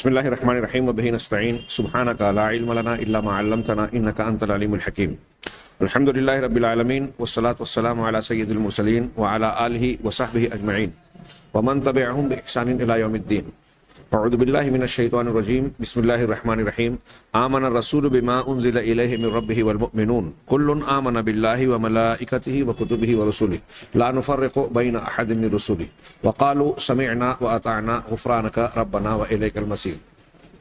بسم اللہ الرحمن الرحیم وبہ نستعین سبحانک لا علم لنا الا ما علمتنا انک انت العلیم الحکیم الحمد للہ رب العالمین والصلاة والسلام علی سید المرسلین وعلی آلہ وصحبہ اجمعین ومن تبعہم بإحسان الی یوم الدین. اعوذ باللہ من الشیطان الرجیم. بسم اللہ الرحمن الرحیم. آمن الرسول بما انزل الیہ من ربہ والمؤمنون کل آمن باللہ وملائکتہ وکتبہ ورسلہ لا نفرق بین احد من رسلہ وقالوا سمعنا واطعنا غفرانک ربنا والیک المصیر.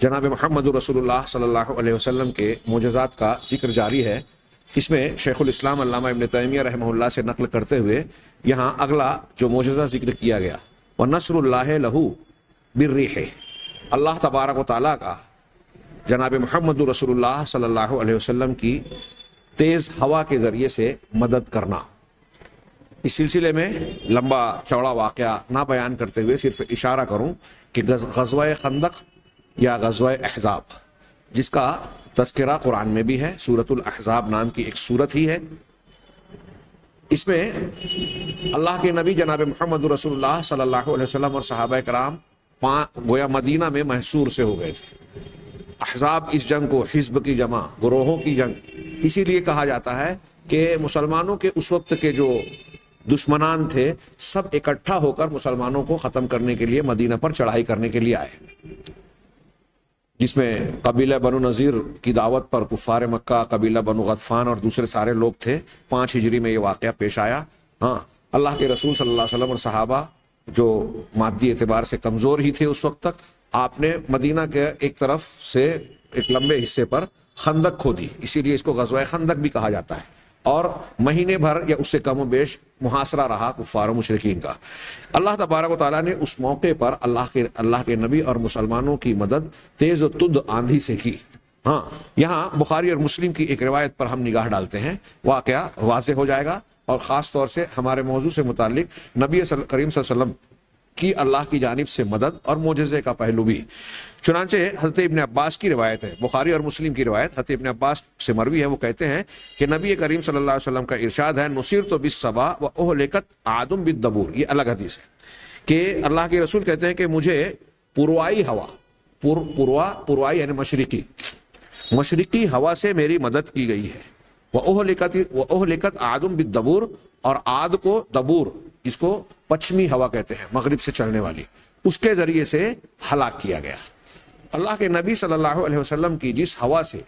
جناب محمد رسول اللہ صلی اللہ علیہ وسلم کے معجزات کا ذکر جاری ہے. اس میں شیخ الاسلام علامہ ابن تیمیہ رحمہ اللہ سے نقل کرتے ہوئے یہاں اگلا جو معجزہ ذکر کیا گیا وَنَصْرُ اللَّهِ لَهُ بالریح، اللہ تبارک و تعالیٰ کا جناب محمد رسول اللہ صلی اللہ علیہ وسلم کی تیز ہوا کے ذریعے سے مدد کرنا. اس سلسلے میں لمبا چوڑا واقعہ نہ بیان کرتے ہوئے صرف اشارہ کروں کہ غزوہ خندق یا غزوہ احزاب جس کا تذکرہ قرآن میں بھی ہے، سورۃ الاحزاب نام کی ایک سورت ہی ہے، اس میں اللہ کے نبی جناب محمد رسول اللہ صلی اللہ علیہ وسلم اور صحابہ کرام گویا مدینہ میں محصور سے ہو گئے تھے. احزاب اس جنگ کو حزب کی جمع، گروہوں کی جنگ اسی لیے کہا جاتا ہے کہ مسلمانوں کے اس وقت کے جو دشمنان تھے سب اکٹھا ہو کر مسلمانوں کو ختم کرنے کے لیے مدینہ پر چڑھائی کرنے کے لیے آئے، جس میں قبیلہ بنو نذیر کی دعوت پر کفار مکہ، قبیلہ بنو غطفان اور دوسرے سارے لوگ تھے. 5 ہجری میں یہ واقعہ پیش آیا. اللہ کے رسول صلی اللہ علیہ وسلم اور صحابہ جو مادی اعتبار سے کمزور ہی تھے اس وقت تک، آپ نے مدینہ کے ایک طرف سے ایک لمبے حصے پر خندق کھودی، اسی لیے اس کو غزوہ خندق بھی کہا جاتا ہے، اور مہینے بھر یا اس سے کم و بیش محاصرہ رہا کفار و مشرکین کا. اللہ تبارک و تعالیٰ نے اس موقع پر اللہ کے نبی اور مسلمانوں کی مدد تیز و تند آندھی سے کی. یہاں بخاری اور مسلم کی ایک روایت پر ہم نگاہ ڈالتے ہیں، واقعہ واضح ہو جائے گا، اور خاص طور سے ہمارے موضوع سے متعلق نبی کریم صلی اللہ علیہ وسلم کی اللہ کی جانب سے مدد اور معجزے کا پہلو بھی. چنانچہ حضرت ابن عباس کی روایت ہے، بخاری اور مسلم کی روایت حضرت ابن عباس سے مروی ہے. وہ کہتے ہیں کہ نبی کریم صلی اللہ علیہ وسلم کا ارشاد ہے نصرت بالصبا واہلکت عاد بالدبور. یہ الگ حدیث ہے کہ اللہ کے رسول کہتے ہیں کہ مجھے پروائی ہوا، پروائی یعنی مشرقی ہوا سے میری مدد کی گئی ہے. وَأُهْلِكَتْ عَادٌ بِالدَّبُورِ، اور عاد کو دبور، اس کو پچھمی ہوا کہتے ہیں، مغرب سے چلنے والی، اس کے ذریعے سے ہلاک کیا گیا. اللہ کے نبی صلی اللہ علیہ وسلم کی جس ہوا سے،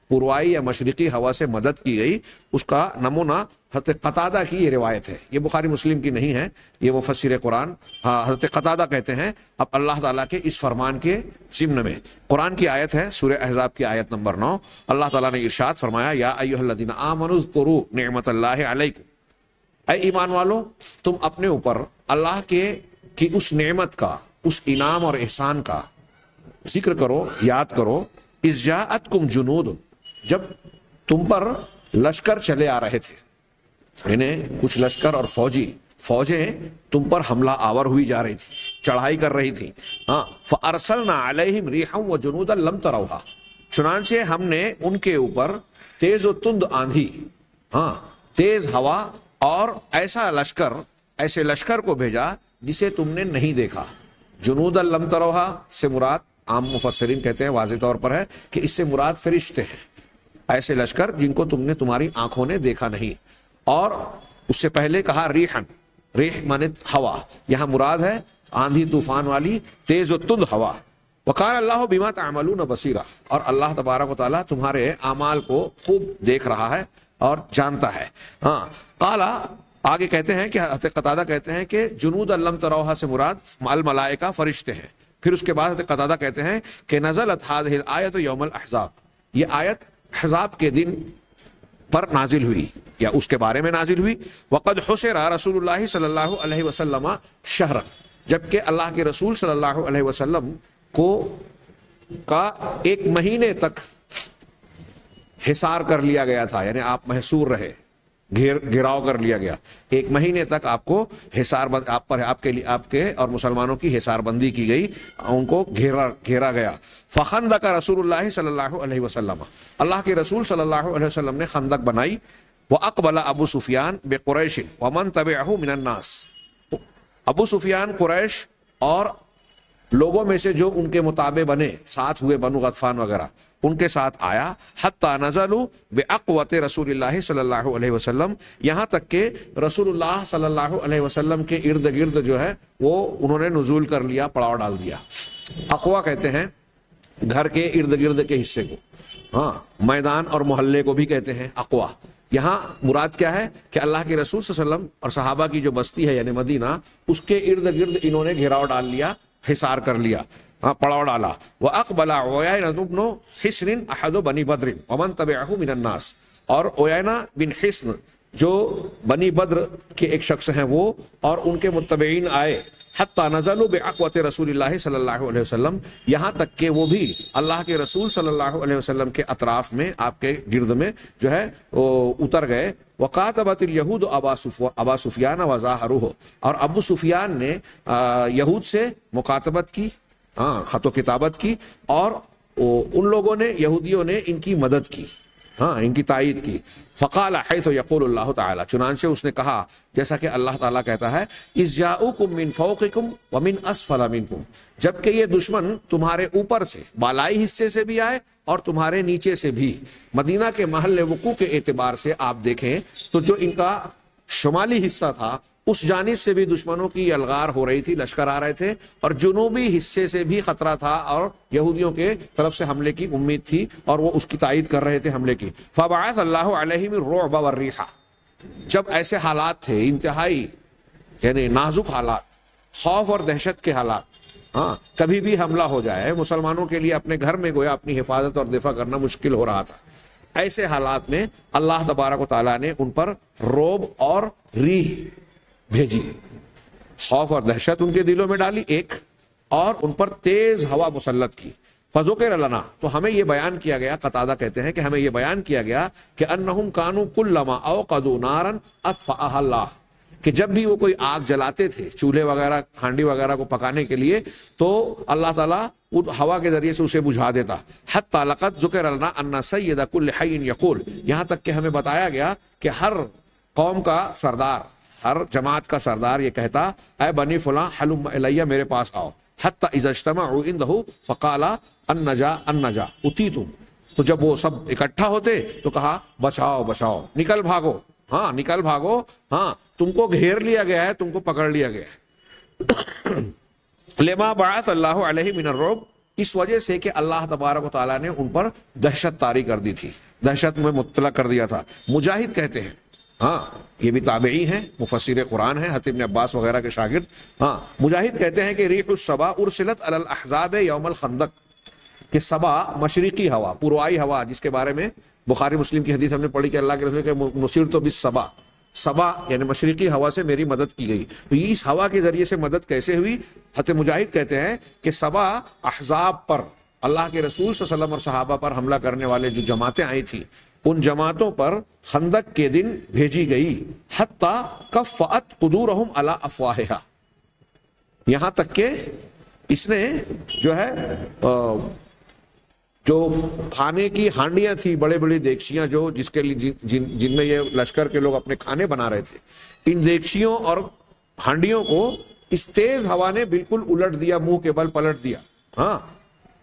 پروائی یا مشرقی ہوا سے مدد کی گئی، اس کا نمونہ حضرت قتادہ کی یہ روایت ہے. یہ بخاری مسلم کی نہیں ہے، یہ مفسر قرآن حضرت قتادہ کہتے ہیں. اب اللہ تعالیٰ کے اس فرمان کے ضمن میں قرآن کی آیت ہے، سورہ احزاب کی آیت نمبر 9. اللہ تعالیٰ نے ارشاد فرمایا یا ایھا الذین آمنوا اذکروا نعمت اللہ علیکم، اے ایمان والو تم اپنے اوپر اللہ کی اس نعمت کا، اس انعام اور احسان کا ذکر کرو، یاد کرو. اذ جاءتکم جنود، جب تم پر لشکر چلے آ رہے تھے، یعنی کچھ لشکر اور فوجیں تم پر حملہ آور ہوئی جا رہی تھی، چڑھائی کر رہی تھی. فارسلنا علیہم ریحا وجنودا لم تروها، چنانچہ ہم نے ان کے اوپر تیز و تند آندھی، تیز ہوا اور ایسے لشکر کو بھیجا جسے تم نے نہیں دیکھا. جنودا لم تروها سے مراد عام مفسرین کہتے ہیں واضح طور پر ہے کہ اس سے مراد فرشتے ہیں، ایسے لشکر جن کو تمہاری آنکھوں نے دیکھا نہیں. اور اس سے پہلے کہا ریحن، ریح مانے ہوا، یہاں مراد ہے آندھی طوفان والی تیز و تند ہوا. وقال اللہ بما تعملون بصیرا، اور اللہ تبارک و تعالیٰ تمہارے اعمال کو خوب دیکھ رہا ہے اور جانتا ہے. قال آگے کہتے ہیں کہ حضرت قتادہ کہتے ہیں کہ جنود لم تروها سے مراد الملائکہ فرشتے ہیں. پھر اس کے بعد حضرت قتادہ کہتے ہیں کہ نزلت هذه الآیۃ یوم الاحزاب، یہ آیت احزاب کے دن پر نازل ہوئی یا اس کے بارے میں نازل ہوئی. وقد حصر رسول اللہ صلی اللہ علیہ وسلم شہرا، جبکہ اللہ کے رسول صلی اللہ علیہ وسلم کا 1 مہینے تک حصار کر لیا گیا تھا، یعنی آپ محصور رہے، گھیراؤ کر لیا گیا. 1 مہینے تک آپ کو حصار بند، آپ کے اور مسلمانوں کی حصار بندی کی گئی، ان کو گھیرا گیا. فخندق رسول اللہ صلی اللہ علیہ وسلم، اللہ کے رسول صلی اللہ علیہ وسلم نے خندق بنائی. وَأَقْبَلَ أَبُو سُفْيَانَ بِقُرَيْشٍ وَمَنْ تَبِعَهُ مِنَ النَّاسِ، ابو سفیان قریش اور لوگوں میں سے جو ان کے مطابق بنے، ساتھ ہوئے بنو غطفان وغیرہ، ان کے ساتھ آیا، حتی نزلوا بأقوت رسول اللہ صلی اللہ علیہ وسلم، یہاں تک کہ رسول اللہ صلی اللہ علیہ وسلم کے ارد گرد جو ہے وہ انہوں نے نزول کر لیا، پڑاؤ ڈال دیا۔ اقوا کہتے ہیں گھر کے ارد گرد کے حصے کو، ہاں میدان اور محلے کو بھی کہتے ہیں اقوا۔ یہاں مراد کیا ہے کہ اللہ کے رسول صلی اللہ علیہ وسلم اور صحابہ کی جو بستی ہے یعنی مدینہ، اس کے ارد گرد انہوں نے گھیراؤ ڈال لیا، حصار کر لیا، ہاں پڑاؤ ڈالا۔ وَأَقْبَلَ عُيَيْنَةُ بْنُ حِصْنٍ أَحَدُ بَنِي بَدْرٍ وَمَنْ تَبِعَهُ مِنَ النَّاسِ، اور عیینہ بن حصن جو بنی بدر کے ایک شخص ہیں وہ اور ان کے متبعین آئے، حتی نزلوا بأقوت رسول اللہ صلی اللہ علیہ وسلم، یہاں تک کہ وہ بھی اللہ کے رسول صلی اللہ علیہ وسلم کے اطراف میں، آپ کے گرد میں جو ہے وہ اتر گئے۔ وَقَاتَبَتِ الْيَهُودُ أَبَا سُفْيَانَ وَزَاهَرُهُ، اور ابو سفیان نے یہود سے مکاتبت کی، ہاں خط و کتابت کی، اور ان لوگوں نے، یہودیوں نے ان کی مدد کی، ہاں ان کی تائید کی۔ فقال حیث یقول اللہ تعالی، چنانچہ اس نے کہا جیسا کہ اللہ تعالیٰ کہتا ہے، اذ جاؤکم من فوقکم ومن اسفل منکم، جبکہ یہ دشمن تمہارے اوپر سے، بالائی حصے سے بھی آئے اور تمہارے نیچے سے بھی۔ مدینہ کے محل وقوع کے اعتبار سے آپ دیکھیں تو جو ان کا شمالی حصہ تھا اس جانب سے بھی دشمنوں کی الغار ہو رہی تھی، لشکر آ رہے تھے، اور جنوبی حصے سے بھی خطرہ تھا اور یہودیوں کے طرف سے حملے کی امید تھی اور وہ اس کی تائید کر رہے تھے حملے کی۔ فبعث اللہ علیہم الرعب والریح، جب ایسے حالات تھے انتہائی یعنی نازک حالات، خوف اور دہشت کے حالات، ہاں کبھی بھی حملہ ہو جائے، مسلمانوں کے لیے اپنے گھر میں گویا اپنی حفاظت اور دفاع کرنا مشکل ہو رہا تھا، ایسے حالات میں اللہ تبارک و تعالیٰ نے ان پر رعب اور ریح بھیجی، خوف اور دہشت ان کے دلوں میں ڈالی ایک، اور ان پر تیز ہوا مسلط کی۔ فذکر لنا، تو ہمیں یہ بیان کیا گیا، قتادہ کہتے ہیں کہ ہمیں یہ بیان کیا گیا کہ انہم کانوا کلما اوقدوا نارا اطفأها اللہ، کہ جب بھی وہ کوئی آگ جلاتے تھے چولہے وغیرہ، ہانڈی وغیرہ کو پکانے کے لیے، تو اللہ تعالیٰ ہوا کے ذریعے سے اسے بجھا دیتا۔ حتی لقد ذکر لنا ان سید کل حی یقول، یہاں تک کہ ہمیں بتایا گیا کہ ہر قوم کا سردار، ہر جماعت کا سردار یہ کہتا، اے بنی فلاں حلم الیہ، میرے پاس آؤ۔ حتی اذا اجتمعوا عنده فقال النجا النجا اتیتم، تو جب وہ سب اکٹھا ہوتے تو کہا بچاؤ بچاؤ، نکل بھاگو، ہاں نکل بھاگو، ہاں تم کو گھیر لیا گیا ہے، تم کو پکڑ لیا گیا ہے۔ لما بعث اللہ علیہ من الرعب، اس وجہ سے کہ اللہ تبارک و تعالیٰ نے ان پر دہشت طاری کر دی تھی، دہشت میں مبتلا کر دیا تھا۔ مجاہد کہتے ہیں، ہاں یہ بھی تابعی ہیں، مفسر قرآن ہیں، حتیب ابن عباس وغیرہ کے شاگرد، ہاں مجاہد کہتے ہیں کہ ریح الصبا ارسلت علی الاحزاب یوم الخندق، کہ صبا مشرقی ہوا، پروائی ہوا، جس کے بارے میں بخاری مسلم کی حدیث ہم نے پڑھی کہ اللہ کے رسول کہ نصرت بالصبا، صبا یعنی مشرقی ہوا سے میری مدد کی گئی۔ تو یہ اس ہوا کے ذریعے سے مدد کیسے ہوئی؟ حضرت مجاہد کہتے ہیں کہ صبا احزاب پر، اللہ کے رسول صلی اللہ علیہ وسلم اور صحابہ پر حملہ کرنے والے جو جماعتیں آئی تھیں، ان جماعتوں پر خندق کے دن بھیجی گئی، حتی کفأت قدورہم علی افواہہا، یہاں تک کہ اس نے جو ہے جو کھانے کی ہانڈیاں تھیں، بڑے بڑی دیگچیاں جو جس کے لیے جن میں یہ لشکر کے لوگ اپنے کھانے بنا رہے تھے، ان دیگچیوں اور ہانڈیوں کو اس تیز ہوا نے بالکل الٹ دیا، منہ کے بل پلٹ دیا، ہاں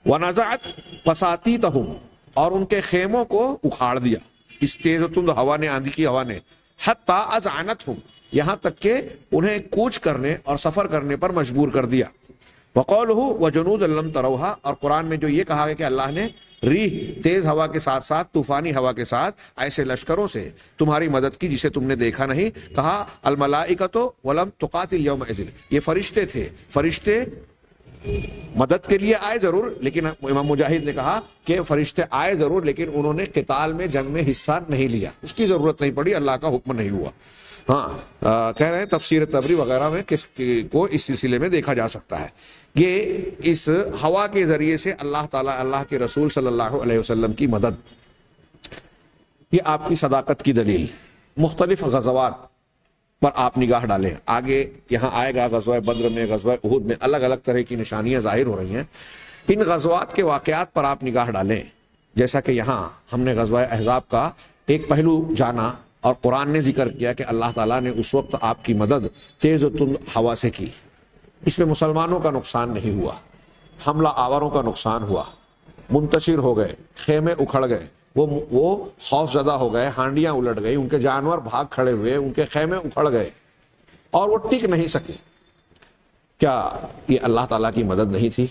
ونزعت فساتیتہم، اور ان کے خیموں کو اکھاڑ دیا اس تیز و تند ہوا نے، آندھی کی ہوا نے۔ حتی اذعنتہم، یہاں تک کہ انہیں کوچ کرنے اور سفر کرنے پر مجبور کر دیا۔ وقولہ وجنود لم تروہا، اور قرآن میں جو یہ کہا ہے کہ اللہ نے ریح تیز ہوا کے ساتھ ساتھ طوفانی ہوا کے ساتھ ایسے لشکروں سے تمہاری مدد کی جسے تم نے دیکھا نہیں، کہا الملائکۃ ولم تقاتل یومئذ، یہ فرشتے تھے، فرشتے مدد کے لیے آئے ضرور، لیکن امام مجاہد نے کہا کہ فرشتے آئے ضرور لیکن انہوں نے قتال میں، جنگ میں حصہ نہیں لیا، اس کی ضرورت نہیں پڑی، اللہ کا حکم نہیں ہوا۔ ہاں کہہ رہے ہیں تفسیر تبری وغیرہ میں کو اس سلسلے میں دیکھا جا سکتا ہے، یہ اس ہوا کے ذریعے سے اللہ تعالیٰ، اللہ کے رسول صلی اللہ علیہ وسلم کی مدد، یہ آپ کی صداقت کی دلیل۔ مختلف غزوات پر آپ نگاہ ڈالیں، آگے یہاں آئے گا غزوہ بدر میں، غزوہ احد میں الگ الگ طرح کی نشانیاں ظاہر ہو رہی ہیں، ان غزوات کے واقعات پر آپ نگاہ ڈالیں، جیسا کہ یہاں ہم نے غزوہ احزاب کا ایک پہلو جانا اور قرآن نے ذکر کیا کہ اللہ تعالیٰ نے اس وقت آپ کی مدد تیز و تند ہوا سے کی، اس میں مسلمانوں کا نقصان نہیں ہوا، حملہ آوروں کا نقصان ہوا، منتشر ہو گئے، خیمے اکھڑ گئے، وہ خوف زدہ ہو گئے، ہانڈیاں الٹ گئی، ان کے جانور بھاگ کھڑے ہوئے، ان کے خیمے اکھڑ گئے اور وہ ٹک نہیں سکے، کیا یہ اللہ تعالیٰ کی مدد نہیں تھی؟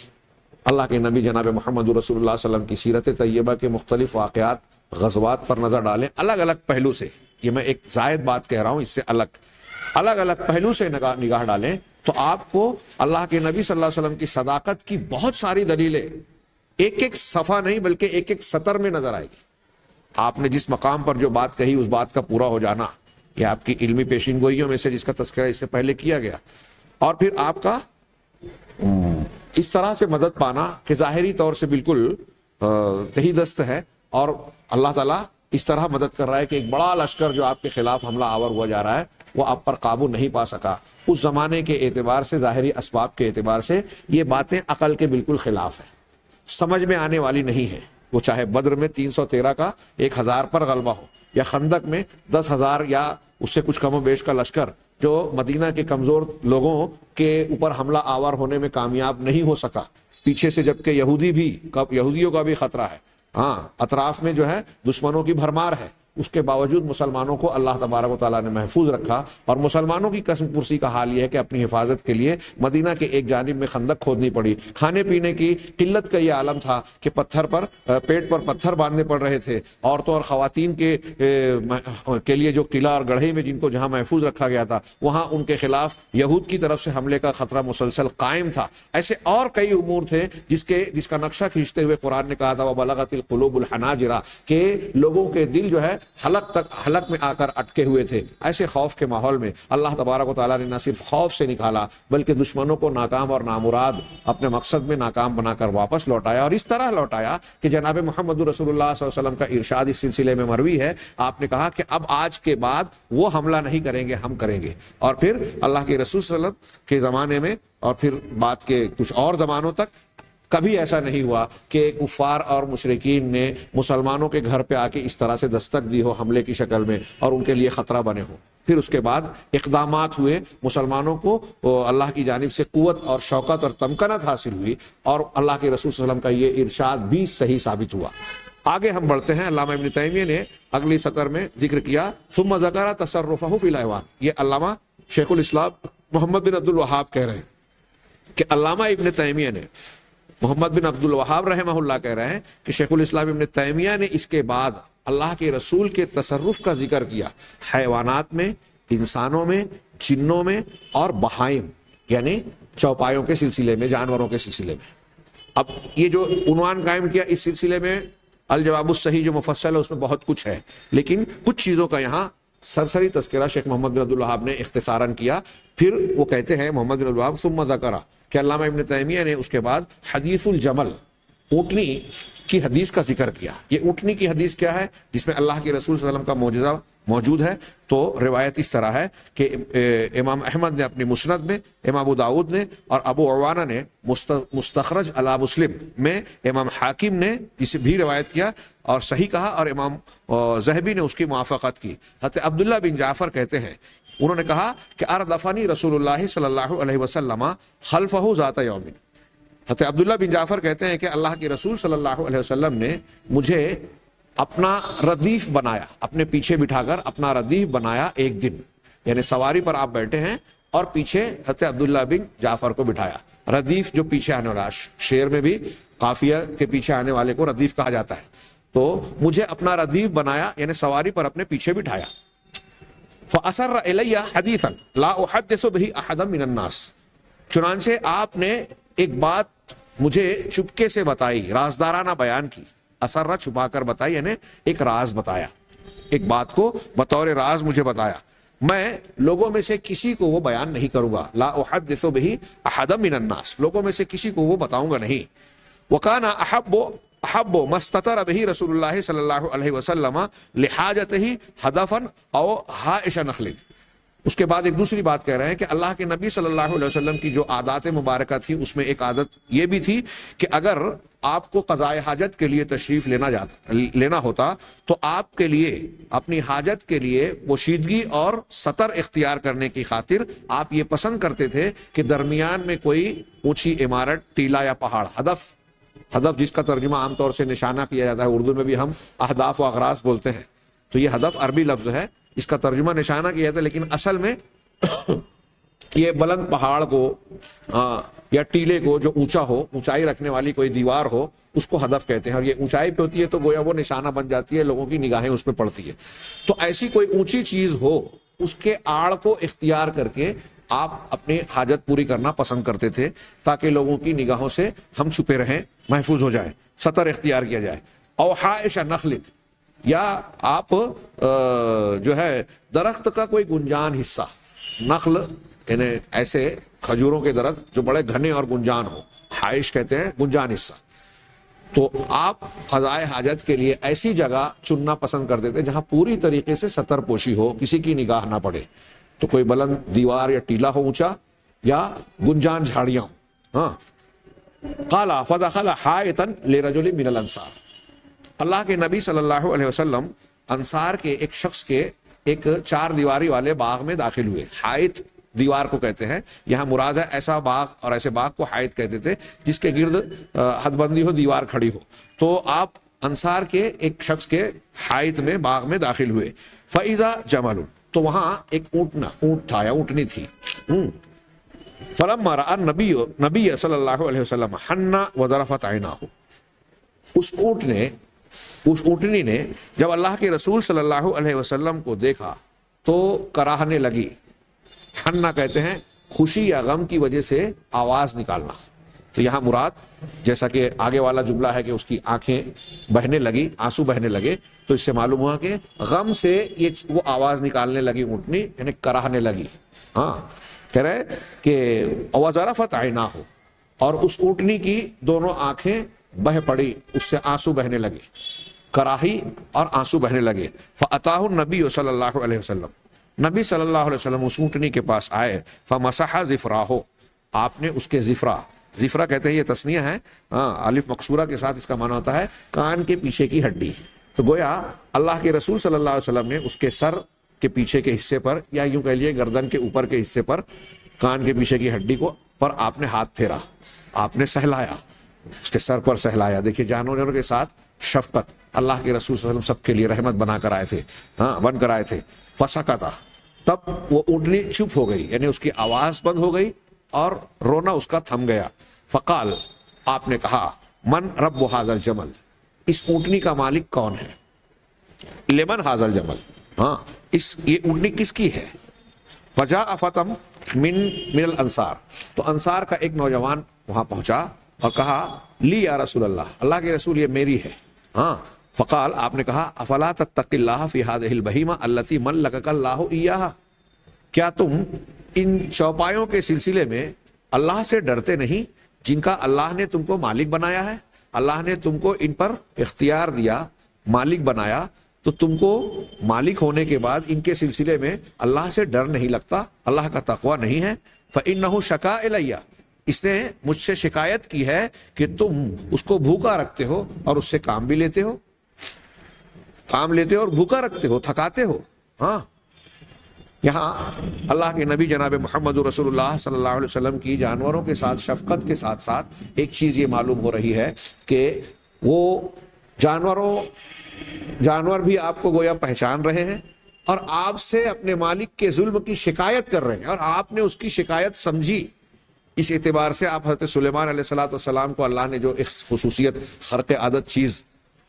اللہ کے نبی جناب محمد رسول اللہ صلی اللہ علیہ وسلم کی سیرت طیبہ کے مختلف واقعات، غزوات پر نظر ڈالیں، الگ الگ پہلو سے، یہ میں ایک زائد بات کہہ رہا ہوں، اس سے الگ الگ پہلو سے نگاہ ڈالیں تو آپ کو اللہ کے نبی صلی اللہ علیہ وسلم کی صداقت کی بہت ساری دلیلیں ایک ایک صفحہ نہیں بلکہ ایک ایک سطر میں نظر آئے گی۔ آپ نے جس مقام پر جو بات کہی اس بات کا پورا ہو جانا، یہ آپ کی علمی پیشین گوئیوں میں سے جس کا تذکرہ اس سے پہلے کیا گیا، اور پھر آپ کا اس طرح سے مدد پانا کہ ظاہری طور سے بالکل تہی دست ہے، اور اللہ تعالیٰ اس طرح مدد کر رہا ہے کہ ایک بڑا لشکر جو آپ کے خلاف حملہ آور ہوا جا رہا ہے وہ آپ پر قابو نہیں پا سکا۔ اس زمانے کے اعتبار سے، ظاہری اسباب کے اعتبار سے یہ باتیں عقل کے بالکل خلاف ہیں، سمجھ میں آنے والی نہیں ہے۔ وہ چاہے بدر میں 313 کا 1000 پر غلبہ ہو، یا خندق میں 10,000 یا اس سے کچھ کم و بیش کا لشکر جو مدینہ کے کمزور لوگوں کے اوپر حملہ آور ہونے میں کامیاب نہیں ہو سکا، پیچھے سے جبکہ یہودیوں کا بھی خطرہ ہے، ہاں اطراف میں جو ہے دشمنوں کی بھرمار ہے، اس کے باوجود مسلمانوں کو اللہ تبارک و تعالیٰ نے محفوظ رکھا۔ اور مسلمانوں کی قسم پرسی کا حال یہ ہے کہ اپنی حفاظت کے لیے مدینہ کے ایک جانب میں خندق کھودنی پڑی، کھانے پینے کی قلت کا یہ عالم تھا کہ پیٹ پر پتھر باندھنے پڑ رہے تھے، عورتوں اور خواتین کے لیے جو قلعہ اور گڑھے میں جن کو جہاں محفوظ رکھا گیا تھا وہاں ان کے خلاف یہود کی طرف سے حملے کا خطرہ مسلسل قائم تھا۔ ایسے اور کئی امور تھے جس کا نقشہ کھینچتے ہوئے قرآن نے کہا تھا وَبَلَغَتِ الْقُلُوبُ الْحَنَاجِرَ، کہ لوگوں کے دل جو ہے حلق میں آ کر اٹکے ہوئے تھے۔ ایسے خوف کے ماحول میں اللہ تبارک و تعالیٰ نے نہ صرف خوف سے نکالا بلکہ دشمنوں کو ناکام اور نامراد اپنے مقصد میں ناکام بنا کر واپس لوٹایا، اور اس طرح لوٹایا کہ جناب محمد رسول اللہ صلی اللہ علیہ وسلم کا ارشاد اس سلسلے میں مروی ہے، آپ نے کہا کہ اب آج کے بعد وہ حملہ نہیں کریں گے، ہم کریں گے۔ اور پھر اللہ کے رسول صلی اللہ علیہ وسلم کے زمانے میں اور پھر بعد کے کچھ اور زمانوں تک کبھی ایسا نہیں ہوا کہ کفار اور مشرکین نے مسلمانوں کے گھر پہ آ کے اس طرح سے دستک دی ہو حملے کی شکل میں اور ان کے لیے خطرہ بنے ہو۔ پھر اس کے بعد اقدامات ہوئے، مسلمانوں کو اللہ کی جانب سے قوت اور شوکت اور تمکنت حاصل ہوئی، اور اللہ کے رسول صلی اللہ علیہ وسلم کا یہ ارشاد بھی صحیح ثابت ہوا۔ آگے ہم بڑھتے ہیں، علامہ ابن تیمیہ نے اگلی سطر میں ذکر کیا ثم ذکر تصرفہ فی الایوان۔ یہ علامہ شیخ الاسلام محمد بن عبد الوہاب کہہ رہے ہیں کہ علامہ ابن تیمیہ نے، محمد بن عبد الوہاب رحمہ اللہ کہہ رہے ہیں کہ شیخ الاسلام ابن تیمیہ نے اس کے بعد اللہ کے رسول کے تصرف کا ذکر کیا حیوانات میں، انسانوں میں، جنوں میں اور بہائم یعنی چوپایوں کے سلسلے میں، جانوروں کے سلسلے میں۔ اب یہ جو عنوان قائم کیا اس سلسلے میں الجواب الصحیح جو مفصل ہے اس میں بہت کچھ ہے، لیکن کچھ چیزوں کا یہاں سرسری تذکرہ شیخ محمد بن عبد الوہاب نے اختصاراً کیا۔ پھر وہ کہتے ہیں محمد بن عبد الوہاب ثم ذکر کہ علامہ ابن تیمیہ نے اس کے بعد حدیث الجمل، اونٹنی کی حدیث کا ذکر کیا۔ یہ اونٹنی کی حدیث کیا ہے؟ جس میں اللہ کے رسول صلی اللہ علیہ وسلم کا معجزہ موجود ہے۔ تو روایت اس طرح ہے کہ امام احمد نے اپنی مسند میں، امام ابو داؤد نے اور ابو عوانہ نے مستخرج علی مسلم میں، امام حاکم نے اسے بھی روایت کیا اور صحیح کہا، اور امام ذہبی نے اس کی موافقت کی۔ حضرت عبداللہ بن جعفر کہتے ہیں، انہوں نے کہا کہ اردفنی رسول اللہ صلی اللہ علیہ وسلم خلفہ ذات یوم۔ حضرت عبداللہ بن جعفر کہتے ہیں کہ اللہ کے رسول صلی اللہ علیہ وسلم نے مجھے اپنا ردیف بنایا، اپنے پیچھے بٹھا کر اپنا ردیف بنایا ایک دن، یعنی سواری پر آپ بیٹھے ہیں اور پیچھے حضرت عبداللہ بن جعفر کو بٹھایا۔ ردیف جو پیچھے آنے والا، شعر میں بھی قافیہ کے پیچھے آنے والے کو ردیف کہا جاتا ہے۔ تو مجھے اپنا ردیف بنایا یعنی سواری پر اپنے پیچھے بٹھایا۔ فَأَسَرَّ إِلَيَّ حَدِيثًا لَا أُحَدِّثُ بِهِ أَحَدًا مِنَ النَّاسِ، چنانچہ آپ نے ایک بات مجھے چپکے سے بتائی، رازدارانہ بیان کی۔ اسرہ چھپا کر بتائی یعنی ایک راز بتایا، ایک بات کو بطور راز مجھے بتایا، میں لوگوں میں سے کسی کو وہ بیان نہیں کروں گا۔ لا احدث به احدا من الناس، لوگوں میں سے کسی کو وہ بتاؤں گا نہیں۔ وکان احب ما استتر به رسول اللہ صلی اللہ علیہ وسلم لحاجته هدفا او حائش نخل، اس کے بعد ایک دوسری بات کہہ رہے ہیں کہ اللہ کے نبی صلی اللہ علیہ وسلم کی جو عادات مبارکہ تھی اس میں ایک عادت یہ بھی تھی کہ اگر آپ کو قضائے حاجت کے لیے تشریف لینا ہوتا تو آپ کے لیے اپنی حاجت کے لیے پوشیدگی اور سطر اختیار کرنے کی خاطر آپ یہ پسند کرتے تھے کہ درمیان میں کوئی اونچی عمارت، ٹیلا یا پہاڑ، ہدف جس کا ترجمہ عام طور سے نشانہ کیا جاتا ہے، اردو میں بھی ہم اہداف و اغراض بولتے ہیں، تو یہ ہدف عربی لفظ ہے، اس کا ترجمہ نشانہ کیا جاتا ہے، لیکن اصل میں یہ بلند پہاڑ کو یا ٹیلے کو جو اونچا ہو، اونچائی رکھنے والی کوئی دیوار ہو، اس کو ہدف کہتے ہیں، اور یہ اونچائی پہ ہوتی ہے تو گویا وہ نشانہ بن جاتی ہے، لوگوں کی نگاہیں اس پہ پڑتی ہے۔ تو ایسی کوئی اونچی چیز ہو، اس کے آڑ کو اختیار کر کے آپ اپنی حاجت پوری کرنا پسند کرتے تھے تاکہ لوگوں کی نگاہوں سے ہم چھپے رہیں، محفوظ ہو جائیں، سطر اختیار کیا جائے۔ او حائش نخل، یا آپ جو ہے درخت کا کوئی گنجان حصہ، نخل یعنی ایسے کھجوروں کے درخت جو بڑے گھنے اور گنجان ہو، حائش کہتے ہیں گنجان حصہ، تو آپ قضائے حاجت کے لیے ایسی جگہ چننا پسند کرتے تھے جہاں پوری طریقے سے سطر پوشی ہو، کسی کی نگاہ نہ پڑے، تو کوئی بلند دیوار یا ٹیلا ہو اونچا، یا گنجان جھاڑیاں ہوں۔ قال فدخل حائطا لرجل من الانصار، اللہ کے نبی صلی اللہ علیہ وسلم انصار کے ایک شخص کے ایک 4 دیواری والے باغ میں داخل ہوئے۔ حائط دیوار کو کہتے ہیں، یہاں مراد ہے ایسا باغ، اور ایسے باغ کو حائط کہتے تھے جس کے گرد حد بندی ہو، دیوار کھڑی ہو۔ تو آپ انصار کے ایک شخص کے حائط میں، باغ میں داخل ہوئے۔ فَإِذَا جَمَلٌ، تو وہاں ایک اونٹ تھا یا اونٹنی تھی۔ فَلَمَّا رَأَى النَّبِيَّ صلی اللہ علیہ وسلم حَنَّ وَذَرَفَتْ عَيْنَاهُ، اس اونٹنی نے جب اللہ کے رسول صلی اللہ علیہ وسلم کو دیکھا تو کراہنے لگی۔ حنا کہتے ہیں خوشی یا غم کی وجہ سے آواز نکالنا، تو یہاں مراد جیسا کہ آگے والا جملہ ہے کہ اس کی آنکھیں بہنے لگی، آنسو بہنے لگے، تو اس سے معلوم ہوا کہ غم سے وہ آواز نکالنے لگی اونٹنی، یعنی کراہنے لگی۔ ہاں، کہہ رہے کہ وَذَرَفَتْ عَيْنَاهُ، اور اس اونٹنی کی دونوں آنکھیں بہ پڑی، اس سے آنسو بہنے لگے، کراہی اور آنسو بہنے لگے۔ فَأَتَاهُ النَّبِيُّ صلی اللہ علیہ وسلم، نبی صلی اللہ علیہ وسلم اس اونٹنی کے پاس آئے۔ فَمَسَحَ ظِفْرَاهُ، آپ نے اس کے ظفرہ کہتے ہیں، یہ تثنیہ ہے، الف مقصورہ کے ساتھ، اس کا معنی ہوتا ہے کان کے پیچھے کی ہڈی۔ تو گویا اللہ کے رسول صلی اللہ علیہ وسلم نے اس کے سر کے پیچھے کے حصے پر، یا یوں کہہ لیے گردن کے اوپر کے حصے پر، کان کے پیچھے کی ہڈی کو پر آپ نے ہاتھ پھیرا، آپ نے سہلایا، اس کے سر پر سہلایا۔ دیکھیے جانوروں کے ساتھ شفقت، اللہ کے رسول صلی اللہ علیہ وسلم سب کے لیے رحمت بنا کر آئے تھے، بن کر آئے تھے۔ فسکتا، تب وہ اونٹنی چپ ہو گئی، یعنی اس کی آواز بند ہو گئی اور رونا اس کا تھم گیا۔ فقال، آپ نے کہا، من رب هذا الجمل، اس اونٹنی کا مالک کون ہے؟ لمن هذا الجمل، یہ اونٹنی کس کی ہے؟ فجاء فتم من الانصار، تو انصار کا ایک نوجوان وہاں پہنچا اور کہا، لی یا رسول اللہ، اللہ کے رسول یہ میری ہے۔ فقال، آپ نے کہا، افلا تتقی اللہ فی هذه البہیمہ التی ملکک اللہ ایہا، کیا تم ان چوپایوں کے سلسلے میں اللہ سے ڈرتے نہیں جن کا اللہ نے تم کو مالک بنایا ہے؟ اللہ نے تم کو ان پر اختیار دیا، مالک بنایا، تو تم کو مالک ہونے کے بعد ان کے سلسلے میں اللہ سے ڈر نہیں لگتا، اللہ کا تقوی نہیں ہے؟ فإنہ شکا الیہ، اس نے مجھ سے شکایت کی ہے کہ تم اس کو بھوکا رکھتے ہو اور اس سے کام بھی لیتے ہو، اور بھوکا رکھتے ہو، تھکاتے ہو۔ یہاں اللہ کے نبی جناب محمد رسول اللہ صلی اللہ علیہ وسلم کی جانوروں کے ساتھ شفقت کے ساتھ ساتھ ایک چیز یہ معلوم ہو رہی ہے کہ وہ جانور بھی آپ کو گویا پہچان رہے ہیں اور آپ سے اپنے مالک کے ظلم کی شکایت کر رہے ہیں، اور آپ نے اس کی شکایت سمجھی۔ اس اعتبار سے آپ حضرت سلیمان علیہ الصلوۃ والسلام کو اللہ نے جو ایک خصوصیت خرق عادت چیز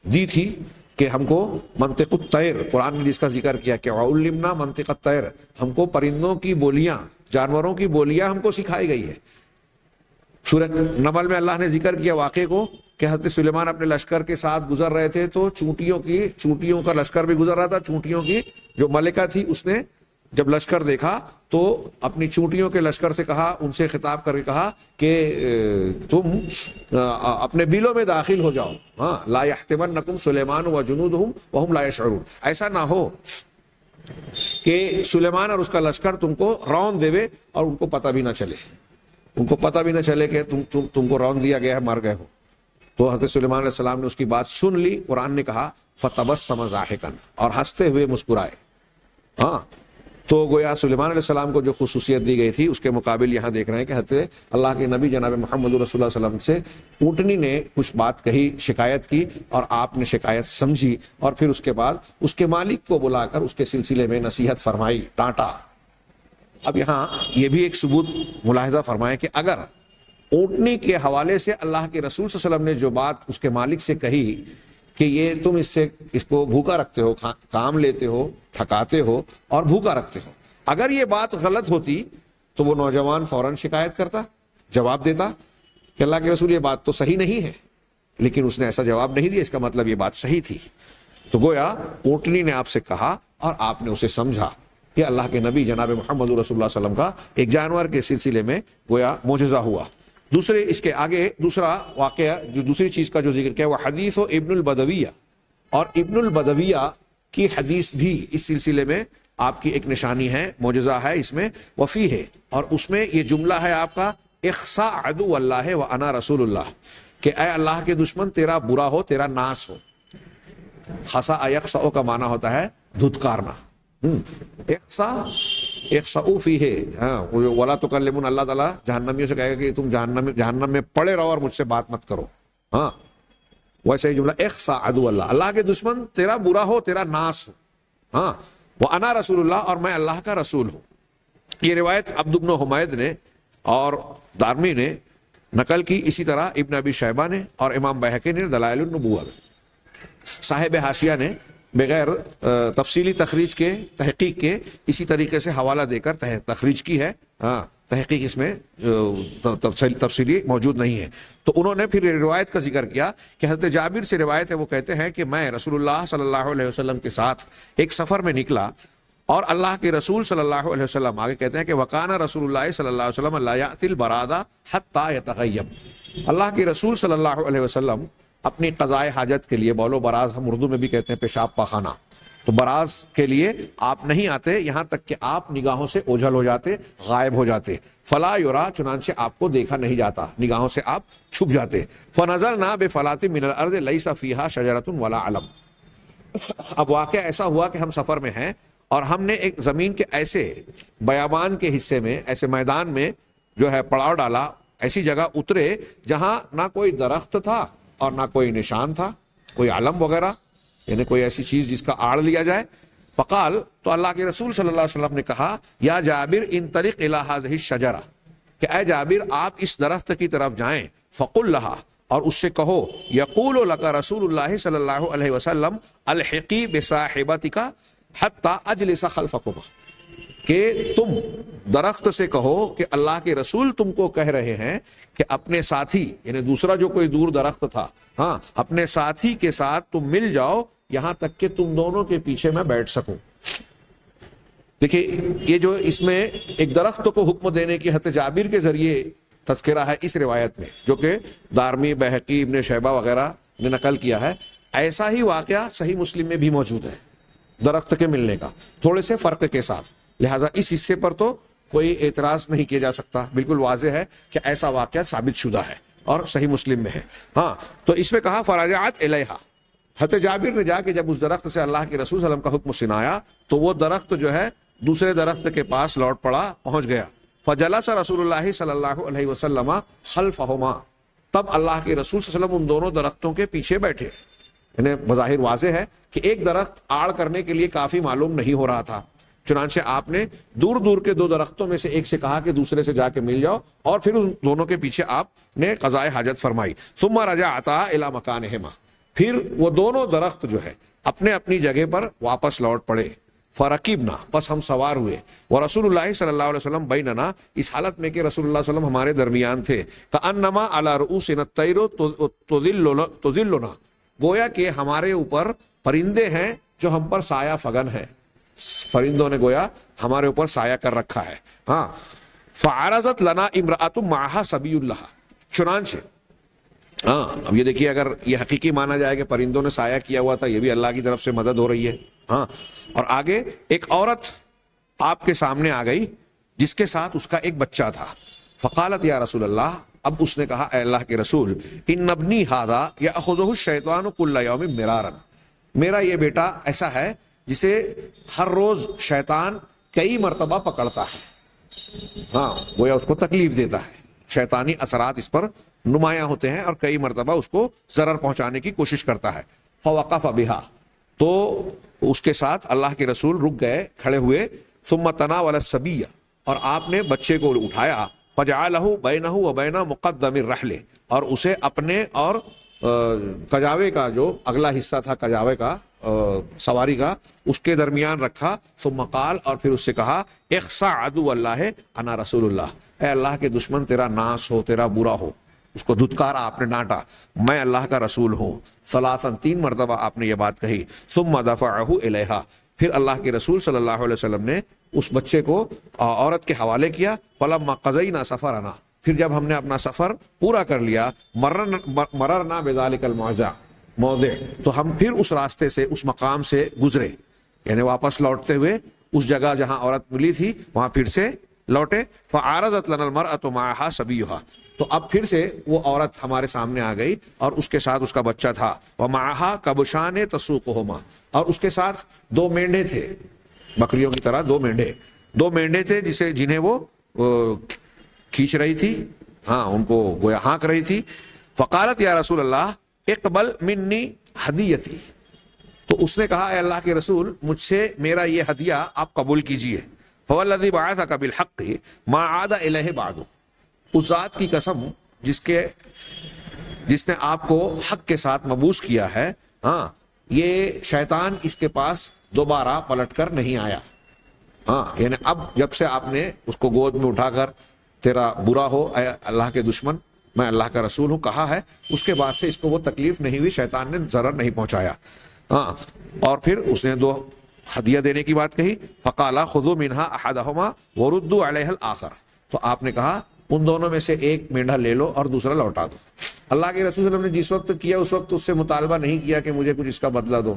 دی تھی کہ ہم کو منطق الطیر، قرآن نے جس کا ذکر کیا کہ وَعُلِّمْنَا مَنطِقَ الطَّيْرِ، ہم کو پرندوں کی بولیاں، جانوروں کی بولیاں ہم کو سکھائی گئی ہے۔ سورہ نمل میں اللہ نے ذکر کیا واقعے کو کہ حضرت سلیمان اپنے لشکر کے ساتھ گزر رہے تھے تو چونٹیوں کا لشکر بھی گزر رہا تھا، چونٹیوں کی جو ملکہ تھی اس نے جب لشکر دیکھا تو اپنی چونٹیوں کے لشکر سے کہا، ان سے خطاب کر کے کہا کہ تم اپنے بیلوں میں داخل ہو جاؤ، لا یحتمنکم سلیمان وجنودہم وہم لا یشعرون، ایسا نہ ہو کہ سلیمان اور اس کا لشکر تم کو رون دے اور ان کو پتہ بھی نہ چلے، ان کو پتہ بھی نہ چلے کہ تم کو رون دیا گیا ہے، مر گئے ہو۔ تو حضرت سلیمان علیہ السلام نے اس کی بات سن لی، قرآن نے کہا فَتَبَسَّمَ ضَاحِكًا، اور ہنستے ہوئے مسکرائے۔ ہاں، تو گویا سلیمان علیہ السلام کو جو خصوصیت دی گئی تھی اس کے مقابل یہاں دیکھ رہے ہیں کہ حضرت اللہ کے نبی جناب محمد رسول اللہ صلی اللہ علیہ وسلم سے اونٹنی نے کچھ بات کہی، شکایت کی، اور آپ نے شکایت سمجھی، اور پھر اس کے بعد اس کے مالک کو بلا کر اس کے سلسلے میں نصیحت فرمائی، ڈانٹا۔ اب یہاں یہ بھی ایک ثبوت ملاحظہ فرمائیں کہ اگر اونٹنی کے حوالے سے اللہ کے رسول صلی اللہ علیہ وسلم نے جو بات اس کے مالک سے کہی کہ یہ تم اس کو بھوکا رکھتے ہو، کام لیتے ہو، تھکاتے ہو اور بھوکا رکھتے ہو، اگر یہ بات غلط ہوتی تو وہ نوجوان فوراً شکایت کرتا، جواب دیتا کہ اللہ کے رسول یہ بات تو صحیح نہیں ہے، لیکن اس نے ایسا جواب نہیں دیا، اس کا مطلب یہ بات صحیح تھی۔ تو گویا اونٹنی نے آپ سے کہا اور آپ نے اسے سمجھا کہ اللہ کے نبی جناب محمد رسول اللہ صلی اللہ علیہ وسلم کا ایک جانور کے سلسلے میں گویا معجزہ ہوا۔ دوسرے اس کے آگے دوسرا واقعہ جو دوسری چیز کا جو ذکر کیا وہ حدیث و ابن البدویہ، اور ابن البدویہ کی حدیث بھی اس سلسلے میں آپ کی ایک نشانی ہے، معجزہ ہے اس میں، وفی ہے، اور اس میں یہ جملہ ہے آپ کا اخسا عدو اللہ و انا رسول اللہ، کہ اے اللہ کے دشمن تیرا برا ہو، تیرا ناس ہو۔ خسا یخسا کا معنی ہوتا ہے دھتکارنا۔ اخسؤ فیہ، ولا تکلمون، اللہ تعالیٰ جہنمیوں سے کہے گا کہ تم جہنم میں پڑے رہو اور مجھ سے بات مت کرو۔ ہاں، ویسے ہی جملہ اخسا عدو اللہ، اللہ کے دشمن تیرا برا ہو، تیرا ناس ہو۔ ہاں، وانا رسول اللہ، اور میں اللہ کا رسول ہوں۔ یہ روایت عبد بن حمید نے اور دارمی نے نقل کی، اسی طرح ابن ابی شیبہ نے اور امام بہقی نے دلائل النبوہ میں۔ صاحب حاشیہ نے بغیر تفصیلی تخریج کے، تحقیق کے، اسی طریقے سے حوالہ دے کر تخریج کی ہے۔ ہاں، تحقیق اس میں تفصیلی موجود نہیں ہے۔ تو انہوں نے پھر روایت کا ذکر کیا کہ حضرت جابر سے روایت ہے، وہ کہتے ہیں کہ میں رسول اللہ صلی اللہ علیہ وسلم کے ساتھ ایک سفر میں نکلا، اور اللہ کے رسول صلی اللہ علیہ وسلم، آگے کہتے ہیں کہ وکانہ رسول اللہ صلی اللہ علیہ وسلم لا یأتی البرادہ حتی یتغیب، اللہ کے رسول صلی اللہ علیہ وسلم اپنی قضاء حاجت کے لیے، بول و براز ہم اردو میں بھی کہتے ہیں پیشاب پاخانہ، تو براز کے لیے آپ نہیں آتے یہاں تک کہ آپ نگاہوں سے اوجھل ہو جاتے، غائب ہو جاتے، فلا یرا، چنانچہ آپ کو دیکھا نہیں جاتا، نگاہوں سے آپ چھپ جاتے، فنزلنا بفلات من الارض لیس فیہا شجرۃ ولا علم۔ اب واقعہ ایسا ہوا کہ ہم سفر میں ہیں اور ہم نے ایک زمین کے ایسے بیابان کے حصے میں، ایسے میدان میں جو ہے پڑاؤ ڈالا، ایسی جگہ اترے جہاں نہ کوئی درخت تھا اور نہ کوئی نشان تھا، کوئی علم وغیرہ، یعنی کوئی ایسی چیز جس کا آڑ لیا جائے۔ فقال، تو اللہ کے رسول صلی اللہ علیہ وسلم نے کہا، یا جابر انطلق الی هذه الشجرہ، کہ اے جابر آپ اس درخت کی طرف جائیں، فقل لها، اور اس سے کہو، یقول لک رسول اللہ صلی اللہ علیہ وسلم الحقی بصاحبتک حتی اجلس خلفکما، کہ تم درخت سے کہو کہ اللہ کے رسول تم کو کہہ رہے ہیں کہ اپنے ساتھی، یعنی دوسرا جو کوئی دور درخت تھا، ہاں، اپنے ساتھی کے ساتھ تم مل جاؤ یہاں تک کہ تم دونوں کے پیچھے میں بیٹھ سکوں۔ دیکھیں، یہ جو اس میں ایک درخت کو حکم دینے کی حضرت جابر کے ذریعے تذکرہ ہے اس روایت میں، جو کہ دارمی، بہقی، ابن شیبہ وغیرہ نے نقل کیا ہے، ایسا ہی واقعہ صحیح مسلم میں بھی موجود ہے درخت کے ملنے کا، تھوڑے سے فرق کے ساتھ، لہٰذا اس حصے پر تو کوئی اعتراض نہیں کیا جا سکتا، بالکل واضح ہے کہ ایسا واقعہ ثابت شدہ ہے اور صحیح مسلم میں ہے۔ ہاں، تو اس میں کہا فرجعت الیہا، حضرت جابر نے جا کے جب اس درخت سے اللہ کے رسول صلی اللہ علیہ وسلم کا حکم سنایا تو وہ درخت جو ہے دوسرے درخت کے پاس لوٹ پڑا، پہنچ گیا۔ فجلس رسول اللہ صلی اللہ علیہ وسلم خلفہما، تب اللہ کے رسول صلی اللہ علیہ وسلم ان دونوں درختوں کے پیچھے بیٹھے۔ یعنی بظاہر واضح ہے کہ ایک درخت آڑ کرنے کے لیے کافی معلوم نہیں ہو رہا تھا، چنانچہ آپ نے دور دور کے دو درختوں میں سے ایک سے کہا کہ دوسرے سے جا کے مل جاؤ، اور پھر ان دونوں کے پیچھے آپ نے قضاء حاجت فرمائی۔ ثم رجعتا الی مکانہما، پھر وہ دونوں درخت جو ہے اپنے اپنی جگہ پر واپس لوٹ پڑے۔ فرقیبنا، بس ہم سوار ہوئے، ورسول اللہ صلی اللہ علیہ وسلم بیننا، اس حالت میں کہ رسول اللہ صلی اللہ علیہ وسلم ہمارے درمیان تھے، کأنما علی رؤوسنا الطیر تظلنا، گویا کہ ہمارے اوپر پرندے ہیں جو ہم پر سایہ فگن ہیں، پرندوں نے گویا ہمارے اوپر سایہ کر رکھا ہے۔ ہاں، فعرضت لنا امرأۃ معها صبی اللہ، چنانچہ ہاں اب یہ دیکھیے اگر یہ حقیقی مانا جائے کہ پرندوں نے سایہ کیا ہوا تھا، یہ بھی اللہ کی طرف سے مدد ہو رہی ہے. ہاں اور آگے ایک عورت آپ کے سامنے آ گئی جس کے ساتھ اس کا ایک بچہ تھا. فقالت یا رسول اللہ، اب اس نے کہا اے اللہ کے رسول، ان ابنی ھذا یأخذہ الشیطان کل یوم مرارا، میرا یہ بیٹا ایسا ہے جسے ہر روز شیطان کئی مرتبہ پکڑتا ہے. ہاں گویا اس کو تکلیف دیتا ہے، شیطانی اثرات اس پر نمایاں ہوتے ہیں اور کئی مرتبہ اس کو ضرر پہنچانے کی کوشش کرتا ہے. فوقف بہا، تو اس کے ساتھ اللہ کے رسول رک گئے، کھڑے ہوئے. ثم تناول الصبی، اور آپ نے بچے کو اٹھایا. فجعلہ بینہ وبین مقدم الرحل، اور اسے اپنے اور کجاوے کا جو اگلا حصہ تھا کجاوے کا سواری کا اس کے درمیان رکھا. ثم قال، اور پھر اس سے کہا اخسع عدو اللہ انا رسول اللہ، اے اللہ کے دشمن تیرا ناس ہو، تیرا برا ہو. اس کو دھتکارا آپ نے، ڈانٹا، میں اللہ کا رسول ہوں. ثلاثا، 3 مرتبہ آپ نے یہ بات کہی. ثم دفعہ الیہا، پھر اللہ کے رسول صلی اللہ علیہ وسلم نے اس بچے کو عورت کے حوالے کیا. فلما قضینا سفرنا، پھر جب ہم نے اپنا سفر پورا کر لیا، مررنا بذلک موضع، تو ہم پھر اس راستے سے، اس مقام سے گزرے، یعنی واپس لوٹتے ہوئے اس جگہ جہاں عورت ملی تھی وہاں پھر سے لوٹے. فعارضت لنا المرأة معها صبیها، تو اب پھر سے وہ عورت ہمارے سامنے آ گئی اور اس کے ساتھ اس کا بچہ تھا. ومعها کبشان تسوقهما، اور اس کے ساتھ 2 مینڈے تھے، بکریوں کی طرح 2 مینڈے تھے جنہیں وہ کھینچ رہی تھی، ہاں ان کو گویا ہانک رہی تھی. فقالت یا رسول اللہ اقبل منی ہدیتی، تو اس نے کہا اے اللہ کے رسول مجھ سے میرا یہ ہدیہ آپ قبول کیجئے. فوالذی بعثک بالحق ما عاد الیہ بعد، اس ذات کی قسم جس نے آپ کو حق کے ساتھ مبعوث کیا ہے، ہاں یہ شیطان اس کے پاس دوبارہ پلٹ کر نہیں آیا. ہاں یعنی اب جب سے آپ نے اس کو گود میں اٹھا کر تیرا برا ہو اے اللہ کے دشمن، میں اللہ کا رسول ہوں کہا ہے، اس کے بعد سے اس کو وہ تکلیف نہیں ہوئی، شیطان نے ضرر نہیں پہنچایا. ہاں اور پھر اس نے 2 ہدیہ دینے کی بات کہی. فقالا خذوا منها احدهما وردوا علیہ الاخر، تو آپ نے کہا ان دونوں میں سے ایک مینڈا لے لو اور دوسرا لوٹا دو. اللہ کے رسول صلی اللہ علیہ وسلم نے جس وقت کیا اس وقت اس سے مطالبہ نہیں کیا کہ مجھے کچھ اس کا بدلہ دو.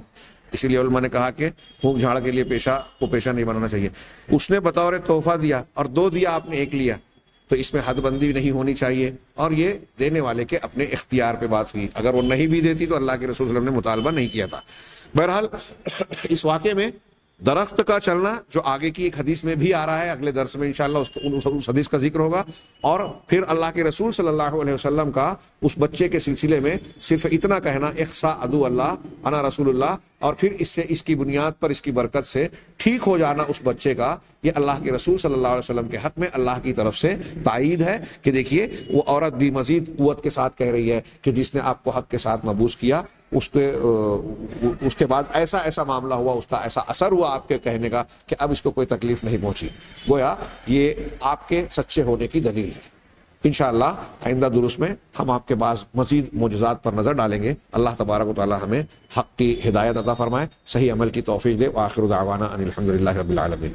اسی لیے علماء نے کہا کہ پھونک جھاڑ کے لیے پیشہ کو پیشہ نہیں بنانا چاہیے. اس نے بطور تحفہ دیا اور 2 دیا، آپ نے 1 لیا، تو اس میں حد بندی نہیں ہونی چاہیے، اور یہ دینے والے کے اپنے اختیار پہ بات ہوئی. اگر وہ نہیں بھی دیتی تو اللہ کے رسول صلی اللہ علیہ وسلم نے مطالبہ نہیں کیا تھا. بہرحال اس واقعے میں درخت کا چلنا جو آگے کی ایک حدیث میں بھی آ رہا ہے، اگلے درس میں انشاءاللہ اس حدیث کا ذکر ہوگا. اور پھر اللہ کے رسول صلی اللہ علیہ وسلم کا اس بچے کے سلسلے میں صرف اتنا کہنا اخسا عدو اللہ انا رسول اللہ، اور پھر اس کی بنیاد پر، اس کی برکت سے ٹھیک ہو جانا اس بچے کا، یہ اللہ کے رسول صلی اللہ علیہ وسلم کے حق میں اللہ کی طرف سے تائید ہے کہ دیکھیے وہ عورت بھی مزید قوت کے ساتھ کہہ رہی ہے کہ جس نے آپ کو حق کے ساتھ مبعوث کیا، اس کے بعد ایسا معاملہ ہوا، اس کا ایسا اثر ہوا آپ کے کہنے کا کہ اب اس کو کوئی تکلیف نہیں پہنچی. گویا یہ آپ کے سچے ہونے کی دلیل ہے. انشاءاللہ آئندہ دروس میں ہم آپ کے بعض مزید معجزات پر نظر ڈالیں گے. اللہ تبارک و تعالی ہمیں حق کی ہدایت عطا فرمائے، صحیح عمل کی توفیق دے. وآخر دعوانا ان الحمد للہ رب العالمین.